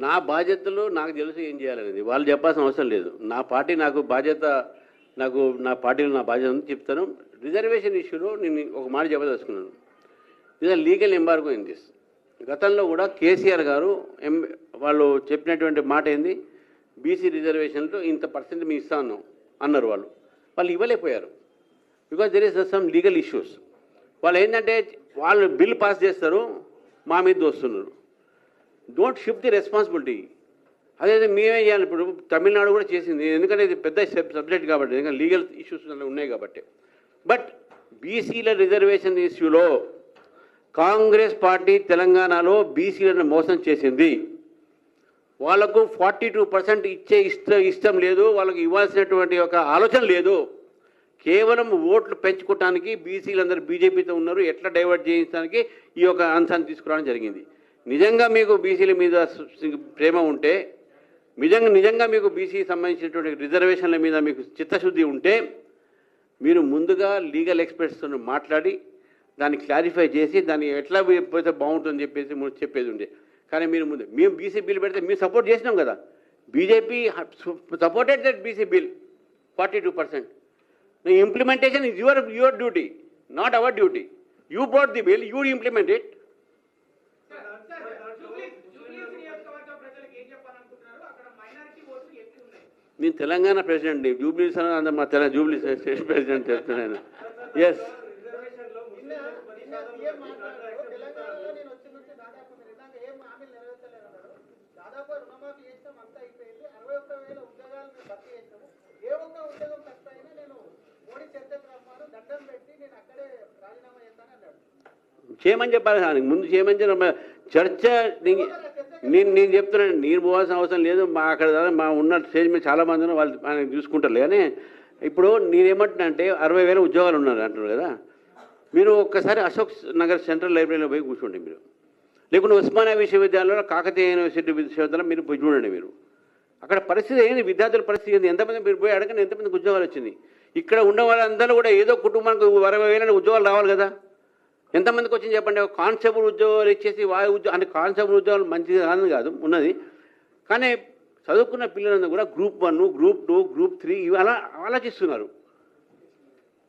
నా బాధ్యతలు నాకు తెలుసు ఏం చేయాలనేది, వాళ్ళు చెప్పాల్సిన అవసరం లేదు. నా పార్టీ నాకు బాధ్యత, నా పార్టీలో నా బాధ్యత ఉంది చెప్తాను. రిజర్వేషన్ ఇష్యూలో నేను ఒక మాట చెప్పదలుచుకున్నాను. ఇది లీగల్ ఎంబార్గో ఇన్ దిస్. గతంలో కూడా కేసీఆర్ గారు వాళ్ళు చెప్పినటువంటి మాట ఏంది, బీసీ రిజర్వేషన్లో ఇంత పర్సెంట్ మేము ఇస్తాను అన్నారు. వాళ్ళు ఇవ్వలేకపోయారు. Because there is some legal issues. వాళ్ళు ఏంటంటే వాళ్ళు బిల్ పాస్ చేస్తారు, మా మీద దోస్తున్నారు. Don't shift the responsibility. అదే మేమే చేయాలి. ఇప్పుడు తమిళనాడు కూడా చేసింది, ఎందుకంటే ఇది పెద్ద సబ్జెక్ట్ కాబట్టి, ఎందుకంటే లీగల్ ఇష్యూస్ ఉన్నాయి కాబట్టి. బట్ బీసీల రిజర్వేషన్ ఇష్యూలో కాంగ్రెస్ పార్టీ తెలంగాణలో బీసీలను మోసం చేసింది. వాళ్లకు 42% ఇచ్చే ఇష్టం లేదు, వాళ్ళకి ఇవ్వాల్సినటువంటి ఒక ఆలోచన లేదు. కేవలం ఓట్లు పెంచుకోవటానికి బీసీలందరూ బీజేపీతో ఉన్నారు, ఎట్లా డైవర్ట్ చేయించడానికి ఈ యొక్క అంశాన్ని తీసుకురావడం జరిగింది. నిజంగా మీకు బీసీల మీద ప్రేమ ఉంటే, నిజంగా మీకు బీసీకి సంబంధించినటువంటి రిజర్వేషన్ల మీద మీకు చిత్తశుద్ధి ఉంటే, మీరు ముందుగా లీగల్ ఎక్స్పర్ట్స్తో మాట్లాడి దాన్ని క్లారిఫై చేసి దాన్ని ఎట్లా పోతే బాగుంటుందని చెప్పేది ఉండే. కానీ మేము బీసీ బిల్ పెడితే మేము సపోర్ట్ చేసినాం కదా. BJP supported that BC bill 42%. Implementation is your duty, not our duty. You brought the bill, you implement it. నేను తెలంగాణ ప్రెసిడెంట్, జూబ్లీస్ మా జూబ్లీ స్టేట్ ప్రెసిడెంట్ చెప్తున్నాను. ఎస్, చేయమని చెప్పాలి. ముందు చేయమని చర్చ నేను చెప్తున్నాను. నేను పోవాల్సిన అవసరం లేదు. మా అక్కడ మా ఉన్న స్టేజ్ మీద చాలామంది ఉన్నారు, వాళ్ళు ఆయన చూసుకుంటారు. కానీ ఇప్పుడు నేనేమంటున్నా అంటే 60,000 ఉద్యోగాలు ఉన్నారు అంటున్నారు కదా. మీరు ఒక్కసారి అశోక్ నగర్ సెంట్రల్ లైబ్రరీలో పోయి కూర్చోండి మీరు, లేకుంటే ఉస్మానియా విశ్వవిద్యాలయంలో, కాకతీయ యూనివర్సిటీ విశ్వవిద్యాలయం మీరు పోయి చూడండి. మీరు అక్కడ పరిస్థితి ఏంది, విద్యార్థుల పరిస్థితి ఏంది, ఎంతమంది మీరు పోయి అడగండి ఎంతమందికి ఉద్యోగాలు వచ్చింది. ఇక్కడ ఉన్న వాళ్ళందరూ కూడా ఏదో కుటుంబానికి 60,000 ఉద్యోగాలు రావాలి కదా. ఎంతమందికి వచ్చింది చెప్పండి. కానిస్టేబుల్ ఉద్యోగాలు ఇచ్చేసి అంటే కానిస్టేబుల్ ఉద్యోగాలు మంచిది కాదు ఉన్నది. కానీ చదువుకున్న పిల్లలందరూ కూడా గ్రూప్ 1, గ్రూప్ 2, గ్రూప్ 3 ఇవి అలా ఆలోచిస్తున్నారు.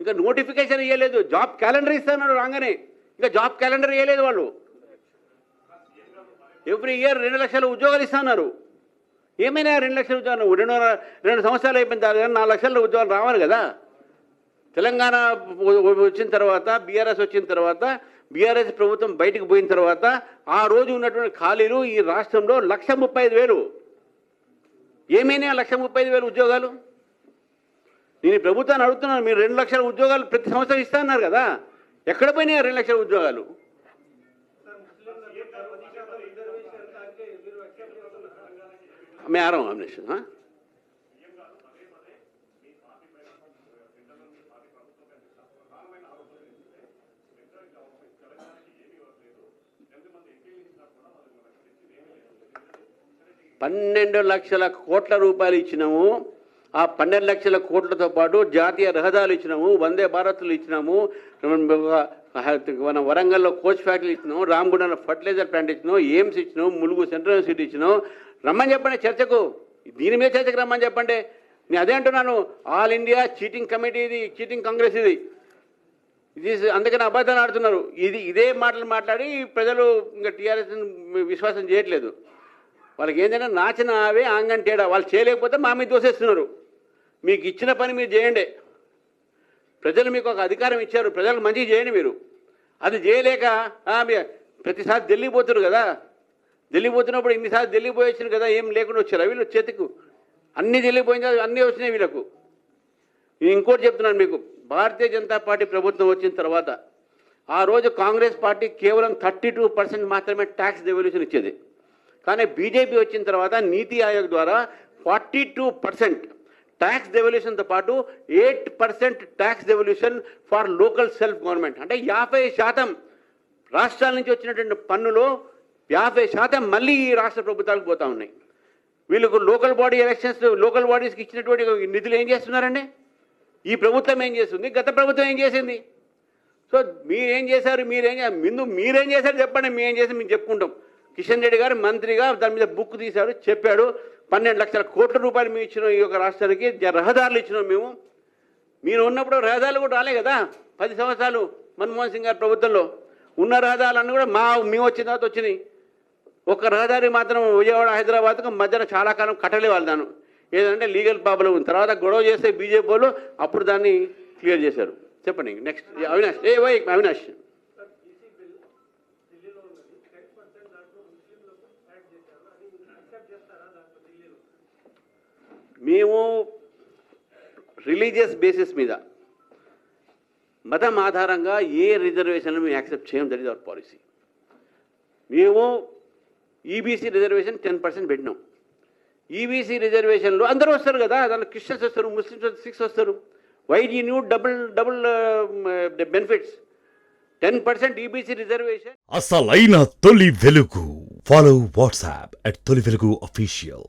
ఇంకా నోటిఫికేషన్ ఇవ్వలేదు, జాబ్ క్యాలెండర్ ఇస్తున్నారు రాగానే. ఇంకా జాబ్ క్యాలెండర్ ఇవ్వలేదు వాళ్ళు. ఎవ్రీ ఇయర్ 2 లక్షల ఉద్యోగాలు ఇస్తున్నారు. ఏమైనా 2 లక్షల ఉద్యోగాలు 2 సంవత్సరాలు అయిపోయిన తర్వాత 4 లక్షల ఉద్యోగాలు రావాలి కదా. తెలంగాణ వచ్చిన తర్వాత, బీఆర్ఎస్ వచ్చిన తర్వాత, బీఆర్ఎస్ ప్రభుత్వం బయటకు పోయిన తర్వాత ఆ రోజు ఉన్నటువంటి ఖాళీలు ఈ రాష్ట్రంలో 135,000. ఏమైనా 135,000 ఉద్యోగాలు. నేను ప్రభుత్వాన్ని అడుగుతున్నాను, మీరు 2 లక్షల ఉద్యోగాలు ప్రతి సంవత్సరం ఇస్తున్నారు కదా, ఎక్కడ పోయినాయి 2 లక్షల ఉద్యోగాలు? मैं आ रहा हूँ अमनेशन. हाँ, $12 లక్షల కోట్ల రూపాయలు ఇచ్చినాము. ఆ 12 లక్షల కోట్లతో పాటు జాతీయ రహదారులు ఇచ్చినాము, వందే భారత్లు ఇచ్చినాము, మన వరంగల్లో కోచ్ ఫ్యాక్టరీ ఇచ్చినాము, రామగుండంలో ఫర్టిలైజర్ ప్లాంట్ ఇచ్చినాము, ఎయిమ్స్ ఇచ్చినాము, ములుగు సెంట్రల్ యూనివర్సిటీ ఇచ్చినాము. రమ్మని చెప్పండి చర్చకు, దీని మీద చర్చకు రమ్మని చెప్పండి. నేను అదే అంటున్నాను, ఆల్ ఇండియా చీటింగ్ కమిటీ ఇది, చీటింగ్ కాంగ్రెస్ ఇది. అందుకని అబద్ధాలు ఆడుతున్నారు. ఇదే మాటలు మాట్లాడి ప్రజలు ఇంకా టీఆర్ఎస్ విశ్వాసం చేయట్లేదు. వాళ్ళకి ఏంటంటే నాచిన ఆవే ఆంగన్ తేడా. వాళ్ళు చేయలేకపోతే మా మీద దోసేస్తున్నారు. మీకు ఇచ్చిన పని మీరు చేయండి. ప్రజలు మీకు ఒక అధికారం ఇచ్చారు, ప్రజలకు మంచిగా చేయండి. మీరు అది చేయలేక ప్రతిసారి ఢిల్లీ పోతున్నారు కదా. ఢిల్లీ పోతున్నప్పుడు ఇన్నిసార్లు ఢిల్లీ పోయి వచ్చినారు కదా, ఏం లేకుండా వచ్చారు వీళ్ళు చేతికు. అన్నీ ఢిల్లీ పోయిన అన్నీ వచ్చినాయి వీళ్ళకు. నేను ఇంకోటి చెప్తున్నాను మీకు, భారతీయ జనతా పార్టీ ప్రభుత్వం వచ్చిన తర్వాత ఆ రోజు కాంగ్రెస్ పార్టీ కేవలం 32% మాత్రమే ట్యాక్స్ డెవల్యూషన్ ఇచ్చేది. కానీ బీజేపీ వచ్చిన తర్వాత నీతి ఆయోగ్ ద్వారా 42% ట్యాక్స్ డెవల్యూషన్తో పాటు 8% tax devolution for local self government. అంటే 50% రాష్ట్రాల నుంచి వచ్చినటువంటి పన్నులో 50% మళ్ళీ ఈ రాష్ట్ర ప్రభుత్వాలకు పోతూ ఉన్నాయి. వీళ్ళకు లోకల్ బాడీ ఎలక్షన్స్, లోకల్ బాడీస్కి ఇచ్చినటువంటి నిధులు ఏం చేస్తున్నారండి? ఈ ప్రభుత్వం ఏం చేస్తుంది, గత ప్రభుత్వం ఏం చేసింది? సో మీరేం చేశారు, మీరేం చేశారు చెప్పండి, మేమేం చేసి మేము చెప్పుకుంటాం. కిషన్ రెడ్డి గారు మంత్రిగా దాని మీద బుక్ తీశాడు, చెప్పాడు 12 లక్షల కోట్ల రూపాయలు మేము ఇచ్చినాం ఈ యొక్క రాష్ట్రానికి, రహదారులు ఇచ్చినాం మేము. మీరు ఉన్నప్పుడు రహదారులు కూడా రాలే కదా 10 సంవత్సరాలు మన్మోహన్ సింగ్ గారి ప్రభుత్వంలో. ఉన్న రహదారులన్నీ కూడా మేము వచ్చిన తర్వాత వచ్చినాయి. ఒక రహదారి మాత్రం విజయవాడ హైదరాబాద్కు మధ్యన చాలా కాలం కట్టలే వాళ్ళు దాన్ని, ఏదంటే లీగల్ ప్రాబ్లం ఉంది. తర్వాత గొడవ చేస్తే బీజేపీ వాళ్ళు అప్పుడు దాన్ని క్లియర్ చేశారు. చెప్పండి నెక్స్ట్. అవినాష్ అవినాష్ మేము రిలీజియస్ బేసిస్ మీద మతం ఆధారంగా ఏ రిజర్వేషన్లు మేము యాక్సెప్ట్ చేయం. That is our policy. మేము ఈబీసీ రిజర్వేషన్ 10% పెట్టినాం. ఈబీసీ రిజర్వేషన్లో అందరూ వస్తారు కదా, దాంట్లో క్రిస్టియన్స్ వస్తారు, ముస్లిమ్స్ 6 వస్తారు. Why you new double benefits? 10% EBC reservation. అసలైన తొలి వెలుగు. ఫాలో వాట్సాప్ @తొలి వెలుగు official.